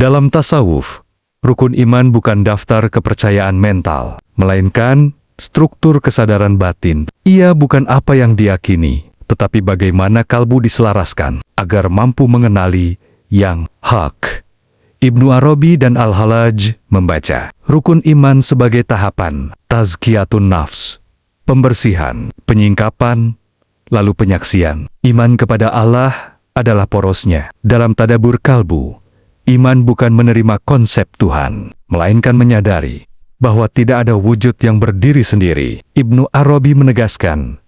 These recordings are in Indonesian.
Dalam tasawuf, rukun iman bukan daftar kepercayaan mental, melainkan struktur kesadaran batin. Ia bukan apa yang diyakini, tetapi bagaimana kalbu diselaraskan agar mampu mengenali yang hak. Ibnu Arabi dan Al-Hallaj membaca rukun iman sebagai tahapan tazkiyatun nafs, pembersihan, penyingkapan, lalu penyaksian. Iman kepada Allah adalah porosnya. Dalam tadabur kalbu, iman bukan menerima konsep Tuhan, melainkan menyadari bahwa tidak ada wujud yang berdiri sendiri. Ibnu Arabi menegaskan,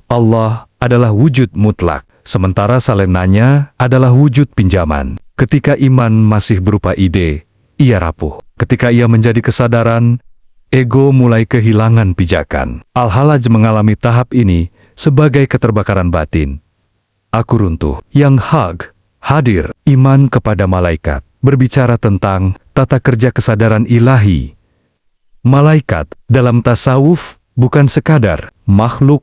Allah adalah wujud mutlak, sementara salenanya adalah wujud pinjaman. Ketika iman masih berupa ide, ia rapuh. Ketika ia menjadi kesadaran, ego mulai kehilangan pijakan. Al-Hallaj mengalami tahap ini sebagai keterbakaran batin. Aku runtuh. Yang haq, hadir, iman kepada malaikat, berbicara tentang tata kerja kesadaran ilahi. Malaikat dalam tasawuf bukan sekadar makhluk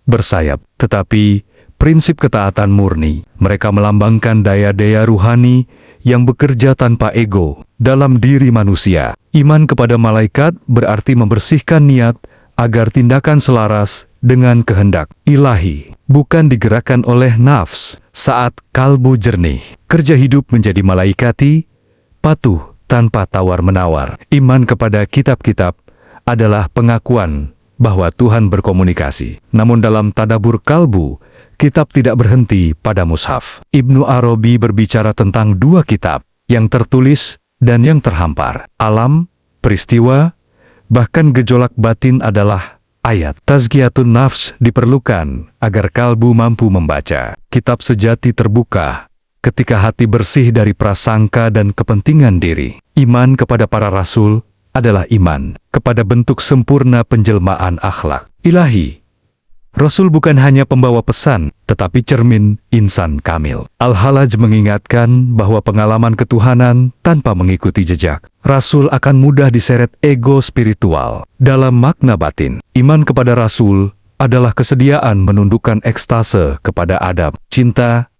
bersayap, tetapi prinsip ketaatan murni. Mereka melambangkan daya-daya ruhani yang bekerja tanpa ego dalam diri manusia. Iman kepada malaikat berarti membersihkan niat agar tindakan selaras dengan kehendak ilahi, bukan digerakkan oleh nafs. Saat kalbu jernih, kerja hidup menjadi malaikati, patuh tanpa tawar-menawar. Iman kepada kitab-kitab adalah pengakuan bahwa Tuhan berkomunikasi. Namun dalam tadabur kalbu, kitab tidak berhenti pada mushaf. Ibnu Arabi berbicara tentang dua kitab, yang tertulis dan yang terhampar. Alam, peristiwa, bahkan gejolak batin adalah ayat. Tazkiyatun nafs diperlukan agar kalbu mampu membaca. Kitab sejati terbuka ketika hati bersih dari prasangka dan kepentingan diri. Iman kepada para rasul adalah iman kepada bentuk sempurna penjelmaan akhlak ilahi. Rasul bukan hanya pembawa pesan, tetapi cermin insan kamil. Al-Hallaj mengingatkan bahwa pengalaman ketuhanan tanpa mengikuti jejak Rasul akan mudah diseret ego spiritual. Dalam makna batin, iman kepada Rasul adalah kesediaan menundukkan ekstase kepada adab, cinta,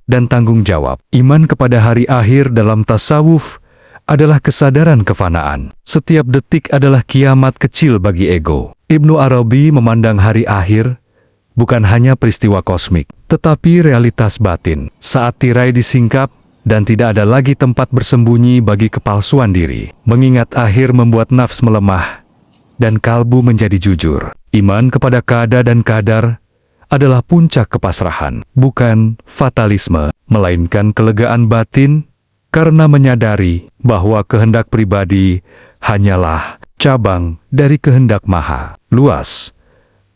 dan tanggung jawab. Iman kepada hari akhir dalam tasawuf adalah kesadaran kefanaan. Setiap detik adalah kiamat kecil bagi ego. Ibnu Arabi memandang hari akhir bukan hanya peristiwa kosmik, tetapi realitas batin. Saat tirai disingkap dan tidak ada lagi tempat bersembunyi bagi kepalsuan diri. Mengingat akhir membuat nafs melemah dan kalbu menjadi jujur. Iman kepada qada dan qadar adalah puncak kepasrahan, bukan fatalisme, melainkan kelegaan batin karena menyadari bahwa kehendak pribadi hanyalah cabang dari kehendak maha luas.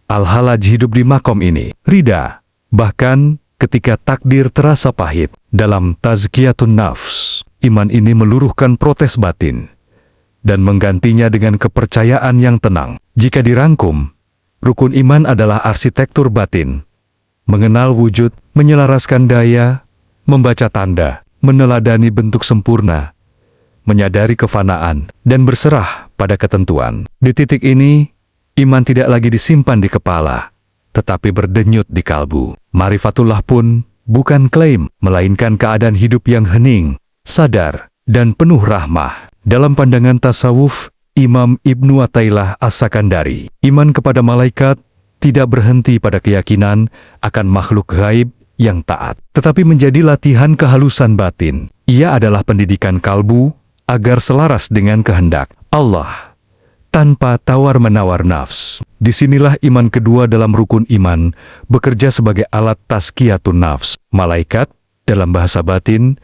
Al-Hallaj hidup di makom ini, rida, bahkan ketika takdir terasa pahit. Dalam tazkiyatun nafs, iman ini meluruhkan protes batin dan menggantinya dengan kepercayaan yang tenang. Jika dirangkum, rukun iman adalah arsitektur batin, mengenal wujud, menyelaraskan daya, membaca tanda, meneladani bentuk sempurna, menyadari kefanaan, dan berserah pada ketentuan. Di titik ini, iman tidak lagi disimpan di kepala, tetapi berdenyut di kalbu. Marifatullah pun bukan klaim, melainkan keadaan hidup yang hening, sadar, dan penuh rahmah. Dalam pandangan tasawuf, Imam Ibnu Athaillah As-Sakandari, iman kepada malaikat tidak berhenti pada keyakinan akan makhluk gaib yang taat, tetapi menjadi latihan kehalusan batin. Ia adalah pendidikan kalbu agar selaras dengan kehendak Allah, tanpa tawar-menawar nafs. Disinilah iman kedua dalam rukun iman bekerja sebagai alat tazkiyatun nafs. Malaikat, dalam bahasa batin,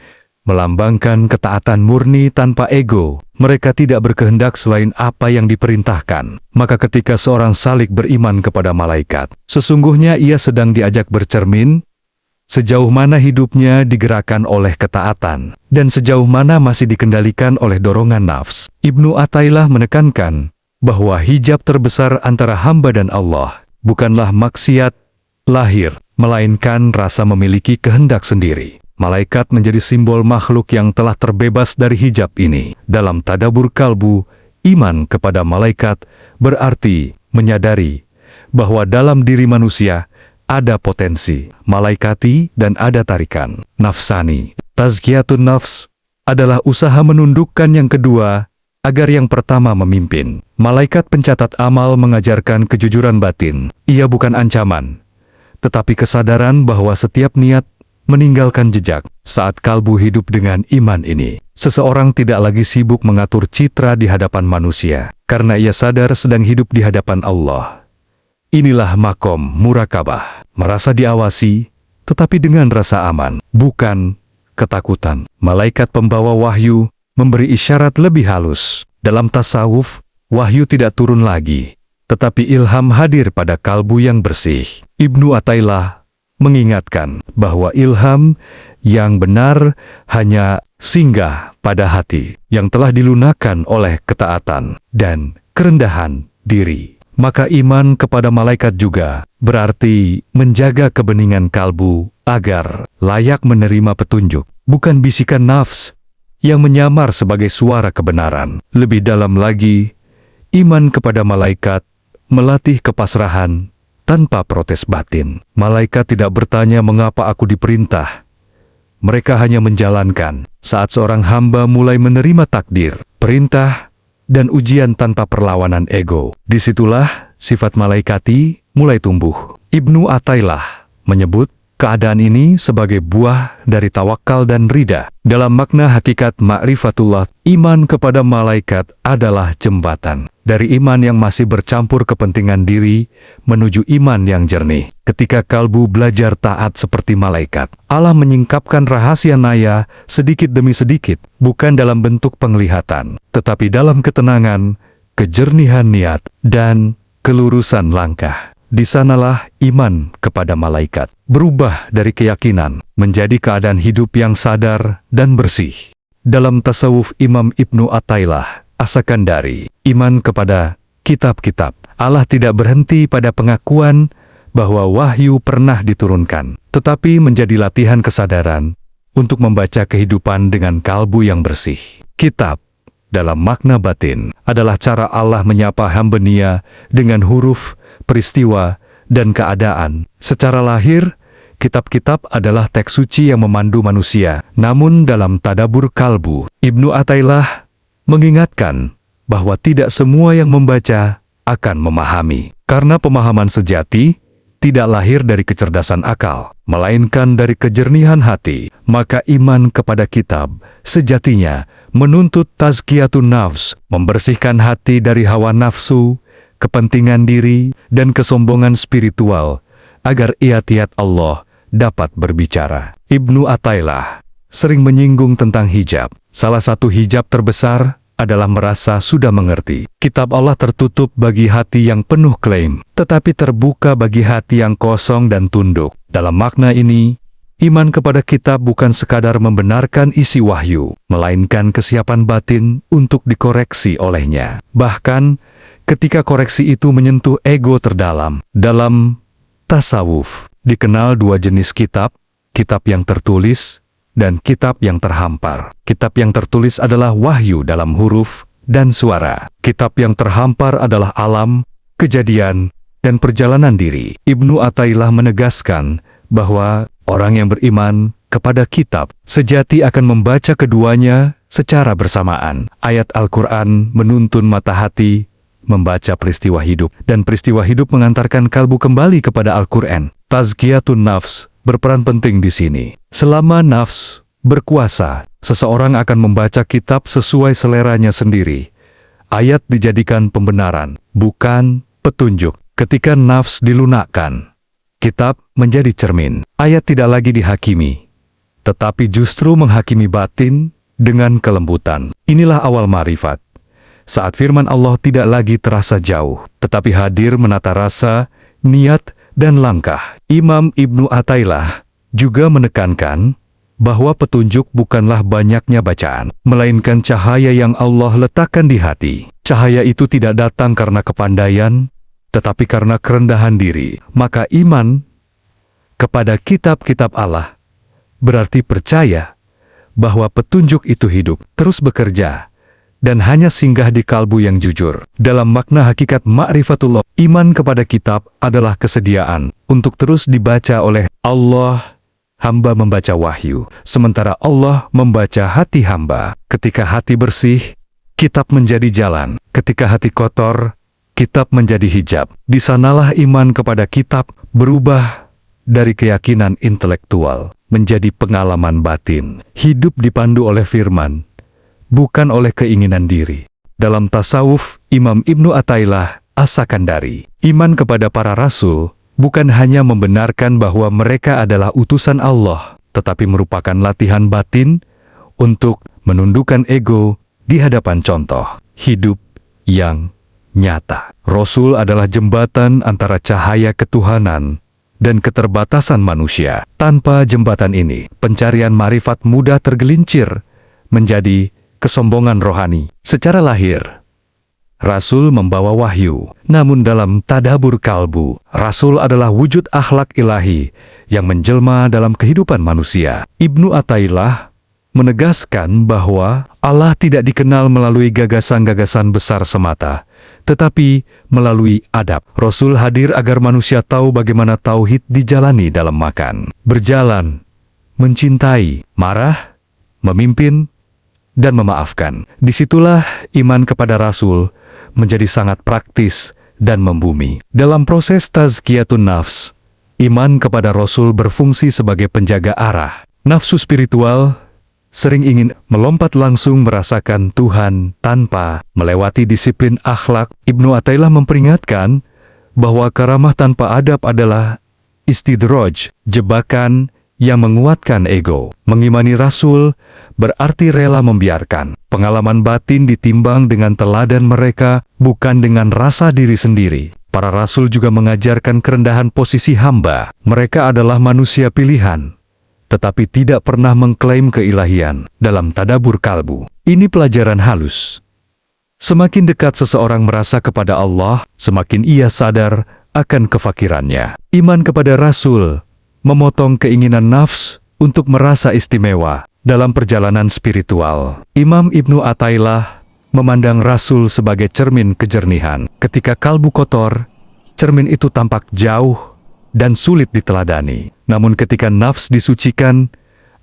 melambangkan ketaatan murni tanpa ego. Mereka tidak berkehendak selain apa yang diperintahkan. Maka ketika seorang salik beriman kepada malaikat, sesungguhnya ia sedang diajak bercermin sejauh mana hidupnya digerakkan oleh ketaatan, dan sejauh mana masih dikendalikan oleh dorongan nafs. Ibnu Athaillah menekankan bahwa hijab terbesar antara hamba dan Allah bukanlah maksiat lahir, melainkan rasa memiliki kehendak sendiri. Malaikat menjadi simbol makhluk yang telah terbebas dari hijab ini. Dalam tadabur kalbu, iman kepada malaikat berarti menyadari bahwa dalam diri manusia ada potensi malaikati dan ada tarikan nafsani. Tazkiyatun nafs adalah usaha menundukkan yang kedua agar yang pertama memimpin. Malaikat pencatat amal mengajarkan kejujuran batin. Ia bukan ancaman, tetapi kesadaran bahwa setiap niat meninggalkan jejak. Saat kalbu hidup dengan iman ini, seseorang tidak lagi sibuk mengatur citra di hadapan manusia, karena ia sadar sedang hidup di hadapan Allah. Inilah makom murakabah, merasa diawasi, tetapi dengan rasa aman, bukan ketakutan. Malaikat pembawa wahyu memberi isyarat lebih halus. Dalam tasawuf, wahyu tidak turun lagi, tetapi ilham hadir pada kalbu yang bersih. Ibnu Athaillah mengingatkan bahwa ilham yang benar hanya singgah pada hati yang telah dilunakkan oleh ketaatan dan kerendahan diri. Maka iman kepada malaikat juga berarti menjaga kebeningan kalbu agar layak menerima petunjuk, bukan bisikan nafs yang menyamar sebagai suara kebenaran. Lebih dalam lagi, iman kepada malaikat melatih kepasrahan tanpa protes batin. Malaikat tidak bertanya mengapa aku diperintah. Mereka hanya menjalankan. Saat seorang hamba mulai menerima takdir, perintah, dan ujian tanpa perlawanan ego, disitulah sifat malaikati mulai tumbuh. Ibnu Athaillah menyebut keadaan ini sebagai buah dari tawakal dan rida. Dalam makna hakikat ma'rifatullah, iman kepada malaikat adalah jembatan dari iman yang masih bercampur kepentingan diri menuju iman yang jernih. Ketika kalbu belajar taat seperti malaikat, Allah menyingkapkan rahasia naya sedikit demi sedikit, bukan dalam bentuk penglihatan, tetapi dalam ketenangan, kejernihan niat, dan kelurusan langkah. Di sanalah iman kepada malaikat berubah dari keyakinan menjadi keadaan hidup yang sadar dan bersih. Dalam tasawuf Imam Ibnu Athaillah As-Sakandari, iman kepada kitab-kitab Allah tidak berhenti pada pengakuan bahwa wahyu pernah diturunkan, tetapi menjadi latihan kesadaran untuk membaca kehidupan dengan kalbu yang bersih. Kitab dalam makna batin adalah cara Allah menyapa hamba-Nya dengan huruf, peristiwa, dan keadaan. Secara lahir, kitab-kitab adalah teks suci yang memandu manusia. Namun dalam tadabur kalbu, Ibnu Athaillah mengingatkan bahwa tidak semua yang membaca akan memahami. Karena pemahaman sejati tidak lahir dari kecerdasan akal, melainkan dari kejernihan hati. Maka iman kepada kitab sejatinya menuntut tazkiyatun nafs, membersihkan hati dari hawa nafsu, kepentingan diri, dan kesombongan spiritual, agar i'tiyad Allah dapat berbicara. Ibnu Athaillah sering menyinggung tentang hijab. Salah satu hijab terbesar adalah merasa sudah mengerti. Kitab Allah tertutup bagi hati yang penuh klaim, tetapi terbuka bagi hati yang kosong dan tunduk. Dalam makna ini, iman kepada kitab bukan sekadar membenarkan isi wahyu, melainkan kesiapan batin untuk dikoreksi olehnya. Bahkan, ketika koreksi itu menyentuh ego terdalam. Dalam tasawuf, dikenal dua jenis kitab, kitab yang tertulis dan kitab yang terhampar. Kitab yang tertulis adalah wahyu dalam huruf dan suara. Kitab yang terhampar adalah alam, kejadian, dan perjalanan diri. Ibnu Athaillah menegaskan bahwa orang yang beriman kepada kitab sejati akan membaca keduanya secara bersamaan. Ayat Al-Quran menuntun mata hati membaca peristiwa hidup, dan peristiwa hidup mengantarkan kalbu kembali kepada Al-Quran. Tazkiyatun nafs berperan penting di sini. Selama nafs berkuasa, seseorang akan membaca kitab sesuai seleranya sendiri. Ayat dijadikan pembenaran, bukan petunjuk. Ketika nafs dilunakkan, kitab menjadi cermin. Ayat tidak lagi dihakimi, tetapi justru menghakimi batin dengan kelembutan. Inilah awal ma'rifat. Saat firman Allah tidak lagi terasa jauh, tetapi hadir menata rasa, niat, dan langkah. Imam Ibnu Athaillah juga menekankan bahwa petunjuk bukanlah banyaknya bacaan, melainkan cahaya yang Allah letakkan di hati. Cahaya itu tidak datang karena kepandaian, tetapi karena kerendahan diri. Maka iman kepada kitab-kitab Allah berarti percaya bahwa petunjuk itu hidup, terus bekerja, dan hanya singgah di kalbu yang jujur. Dalam makna hakikat ma'rifatullah, iman kepada kitab adalah kesediaan untuk terus dibaca oleh Allah hamba membaca wahyu, sementara Allah membaca hati hamba. Ketika hati bersih, kitab menjadi jalan. Ketika hati kotor, kitab menjadi hijab. Di sanalah iman kepada kitab berubah dari keyakinan intelektual menjadi pengalaman batin. Hidup dipandu oleh firman, bukan oleh keinginan diri. Dalam tasawuf, Imam Ibnu Athaillah As-Sakandari, iman kepada para rasul bukan hanya membenarkan bahwa mereka adalah utusan Allah, tetapi merupakan latihan batin untuk menundukkan ego di hadapan contoh hidup yang nyata. Rasul adalah jembatan antara cahaya ketuhanan dan keterbatasan manusia. Tanpa jembatan ini, pencarian marifat mudah tergelincir menjadi kesombongan rohani. Secara lahir, Rasul membawa wahyu, namun dalam tadabur kalbu, Rasul adalah wujud akhlak ilahi yang menjelma dalam kehidupan manusia. Ibnu Athaillah menegaskan bahwa Allah tidak dikenal melalui gagasan-gagasan besar semata, tetapi melalui adab. Rasul hadir agar manusia tahu bagaimana tauhid dijalani dalam makan, berjalan, mencintai, marah, memimpin, dan memaafkan. Disitulah iman kepada Rasul menjadi sangat praktis dan membumi. Dalam proses tazkiyatun nafs, iman kepada Rasul berfungsi sebagai penjaga arah. Nafsu spiritual sering ingin melompat langsung merasakan Tuhan tanpa melewati disiplin akhlak. Ibnu Athaillah memperingatkan bahwa karamah tanpa adab adalah istidraj, jebakan yang menguatkan ego. Mengimani Rasul berarti rela membiarkan pengalaman batin ditimbang dengan teladan mereka, bukan dengan rasa diri sendiri. Para Rasul juga mengajarkan kerendahan posisi hamba. Mereka adalah manusia pilihan, tetapi tidak pernah mengklaim keilahian. Dalam tadabur kalbu, ini pelajaran halus. Semakin dekat seseorang merasa kepada Allah, semakin ia sadar akan kefakirannya. Iman kepada Rasul memotong keinginan nafs untuk merasa istimewa dalam perjalanan spiritual. Imam Ibnu Athaillah memandang Rasul sebagai cermin kejernihan. Ketika kalbu kotor, cermin itu tampak jauh dan sulit diteladani. Namun ketika nafs disucikan,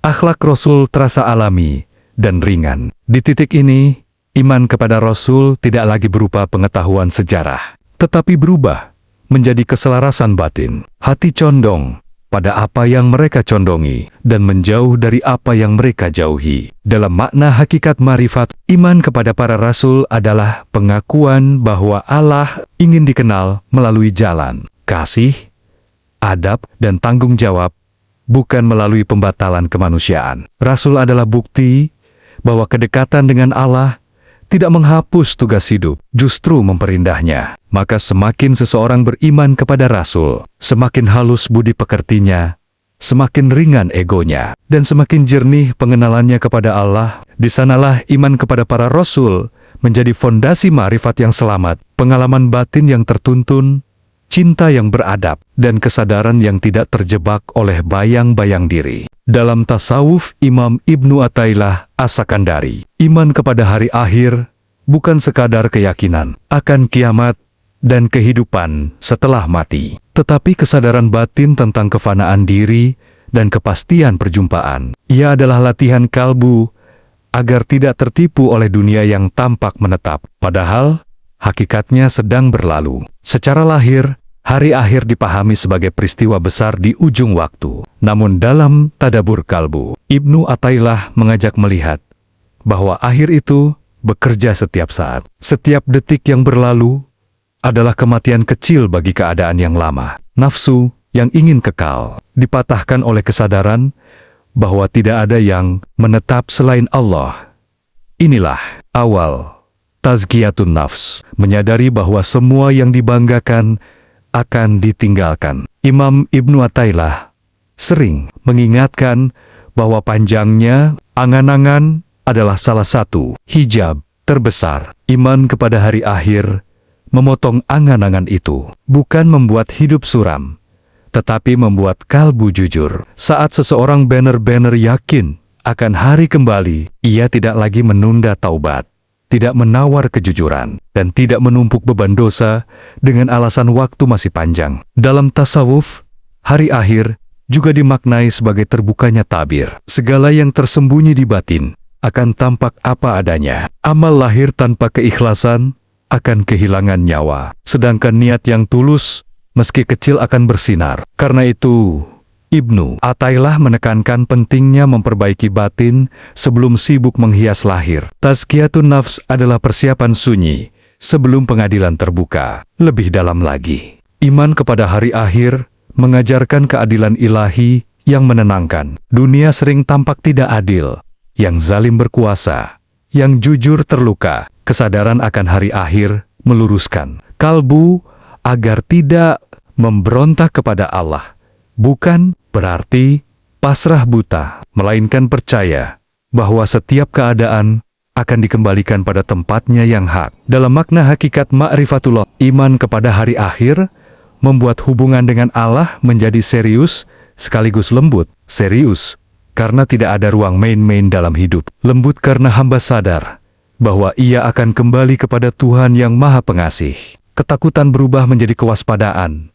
akhlak Rasul terasa alami dan ringan. Di titik ini, iman kepada Rasul tidak lagi berupa pengetahuan sejarah, tetapi berubah menjadi keselarasan batin. Hati condong pada apa yang mereka condongi dan menjauh dari apa yang mereka jauhi. Dalam makna hakikat marifat, iman kepada para rasul adalah pengakuan bahwa Allah ingin dikenal melalui jalan kasih, adab, dan tanggung jawab, bukan melalui pembatalan kemanusiaan. Rasul adalah bukti bahwa kedekatan dengan Allah tidak menghapus tugas hidup, justru memperindahnya. Maka semakin seseorang beriman kepada Rasul, semakin halus budi pekertinya, semakin ringan egonya, dan semakin jernih pengenalannya kepada Allah. Di sanalah iman kepada para Rasul menjadi fondasi ma'rifat yang selamat, pengalaman batin yang tertuntun, cinta yang beradab, dan kesadaran yang tidak terjebak oleh bayang-bayang diri. Dalam tasawuf Imam Ibnu Athaillah As-Sakandari, iman kepada hari akhir bukan sekadar keyakinan akan kiamat dan kehidupan setelah mati, tetapi kesadaran batin tentang kefanaan diri dan kepastian perjumpaan. Ia adalah latihan kalbu agar tidak tertipu oleh dunia yang tampak menetap, padahal hakikatnya sedang berlalu. Secara lahir, hari akhir dipahami sebagai peristiwa besar di ujung waktu. Namun dalam tadabur kalbu, Ibnu Athaillah mengajak melihat bahwa akhir itu bekerja setiap saat. Setiap detik yang berlalu adalah kematian kecil bagi keadaan yang lama. Nafsu yang ingin kekal dipatahkan oleh kesadaran bahwa tidak ada yang menetap selain Allah. Inilah awal tazkiyatun nafs, menyadari bahwa semua yang dibanggakan akan ditinggalkan. Imam Ibnu Athaillah sering mengingatkan bahwa panjangnya angan-angan adalah salah satu hijab terbesar. Iman kepada hari akhir memotong angan-angan itu, bukan membuat hidup suram, tetapi membuat kalbu jujur. Saat seseorang benar-benar yakin akan hari kembali, ia tidak lagi menunda taubat, tidak menawar kejujuran, dan tidak menumpuk beban dosa dengan alasan waktu masih panjang. Dalam tasawuf, hari akhir juga dimaknai sebagai terbukanya tabir. Segala yang tersembunyi di batin akan tampak apa adanya. Amal lahir tanpa keikhlasan akan kehilangan nyawa, sedangkan niat yang tulus meski kecil akan bersinar. Karena itu, Ibnu Athaillah menekankan pentingnya memperbaiki batin sebelum sibuk menghias lahir. Tazkiyatun nafs adalah persiapan sunyi sebelum pengadilan terbuka. Lebih dalam lagi, iman kepada hari akhir mengajarkan keadilan ilahi yang menenangkan. Dunia sering tampak tidak adil, yang zalim berkuasa, yang jujur terluka. Kesadaran akan hari akhir meluruskan kalbu agar tidak memberontak kepada Allah. Bukan berarti pasrah buta, melainkan percaya bahwa setiap keadaan akan dikembalikan pada tempatnya yang hak. Dalam makna hakikat ma'rifatullah, iman kepada hari akhir membuat hubungan dengan Allah menjadi serius sekaligus lembut. Serius karena tidak ada ruang main-main dalam hidup. Lembut karena hamba sadar bahwa ia akan kembali kepada Tuhan yang Maha Pengasih. Ketakutan berubah menjadi kewaspadaan.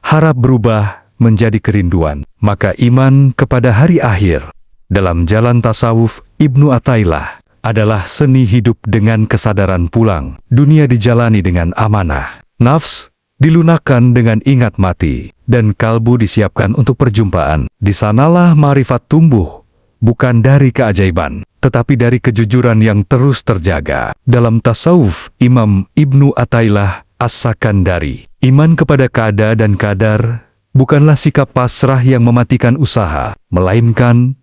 Harap berubah menjadi kerinduan. Maka iman kepada hari akhir dalam jalan tasawuf Ibnu Athaillah adalah seni hidup dengan kesadaran pulang. Dunia dijalani dengan amanah. Nafs dilunakkan dengan ingat mati. Dan kalbu disiapkan untuk perjumpaan. Di sanalah ma'rifat tumbuh. Bukan dari keajaiban, tetapi dari kejujuran yang terus terjaga. Dalam tasawuf Imam Ibnu Athaillah As-Sakandari, iman kepada qada dan qadar bukanlah sikap pasrah yang mematikan usaha, melainkan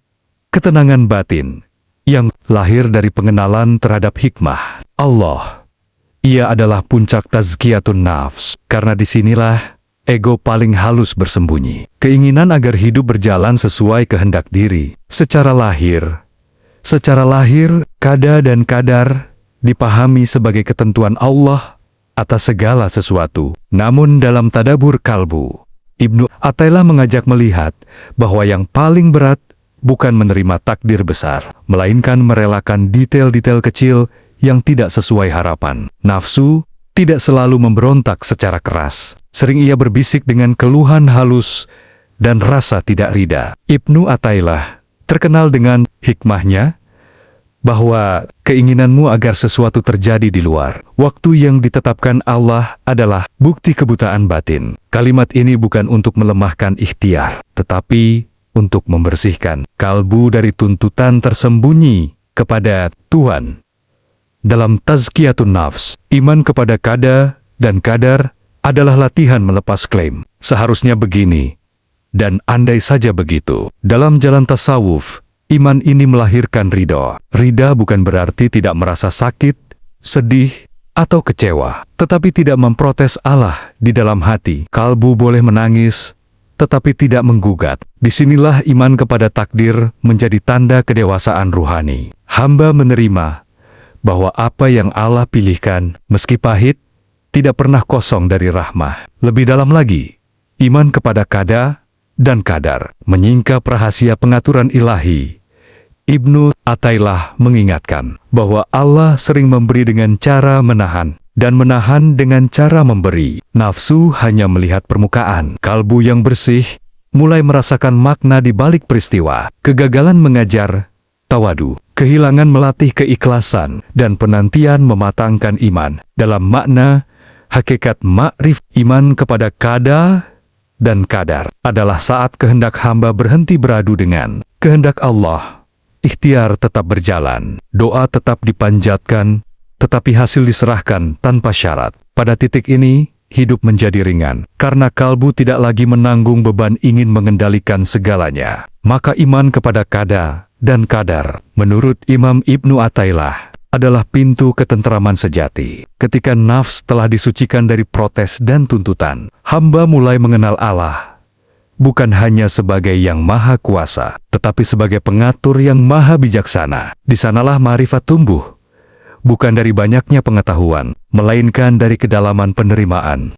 ketenangan batin yang lahir dari pengenalan terhadap hikmah Allah. Ia adalah puncak tazkiyatun nafs, karena disinilah ego paling halus bersembunyi. Keinginan agar hidup berjalan sesuai kehendak diri. Secara lahir, qada dan qadar dipahami sebagai ketentuan Allah atas segala sesuatu. Namun dalam tadabur kalbu, Ibnu Athaillah mengajak melihat bahwa yang paling berat bukan menerima takdir besar, melainkan merelakan detail-detail kecil yang tidak sesuai harapan. Nafsu tidak selalu memberontak secara keras. Sering ia berbisik dengan keluhan halus dan rasa tidak rida. Ibnu Athaillah terkenal dengan hikmahnya bahwa keinginanmu agar sesuatu terjadi di luar waktu yang ditetapkan Allah adalah bukti kebutaan batin. Kalimat ini bukan untuk melemahkan ikhtiar, tetapi untuk membersihkan kalbu dari tuntutan tersembunyi kepada Tuhan. Dalam tazkiyatun nafs, iman kepada qada dan qadar adalah latihan melepas klaim. Seharusnya begini, dan andai saja begitu. Dalam jalan tasawuf, iman ini melahirkan ridho. Ridha bukan berarti tidak merasa sakit, sedih, atau kecewa, tetapi tidak memprotes Allah di dalam hati. Kalbu boleh menangis, tetapi tidak menggugat. Disinilah iman kepada takdir menjadi tanda kedewasaan ruhani. Hamba menerima bahwa apa yang Allah pilihkan, meski pahit, tidak pernah kosong dari rahmah. Lebih dalam lagi, iman kepada qada dan qadar menyingkap rahasia pengaturan ilahi. Ibnu Athaillah mengingatkan bahwa Allah sering memberi dengan cara menahan, dan menahan dengan cara memberi. Nafsu hanya melihat permukaan. Kalbu yang bersih mulai merasakan makna di balik peristiwa. Kegagalan mengajar tawadu, kehilangan melatih keikhlasan, dan penantian mematangkan iman. Dalam makna hakikat ma'rif, iman kepada qada dan qadar adalah saat kehendak hamba berhenti beradu dengan kehendak Allah. Ikhtiar tetap berjalan, doa tetap dipanjatkan, tetapi hasil diserahkan tanpa syarat. Pada titik ini, hidup menjadi ringan, karena kalbu tidak lagi menanggung beban ingin mengendalikan segalanya. Maka iman kepada qada dan qadar, menurut Imam Ibnu Athaillah, adalah pintu ketentraman sejati. Ketika nafs telah disucikan dari protes dan tuntutan, hamba mulai mengenal Allah, bukan hanya sebagai yang maha kuasa, tetapi sebagai pengatur yang maha bijaksana. Di sanalah ma'rifat tumbuh, bukan dari banyaknya pengetahuan, melainkan dari kedalaman penerimaan.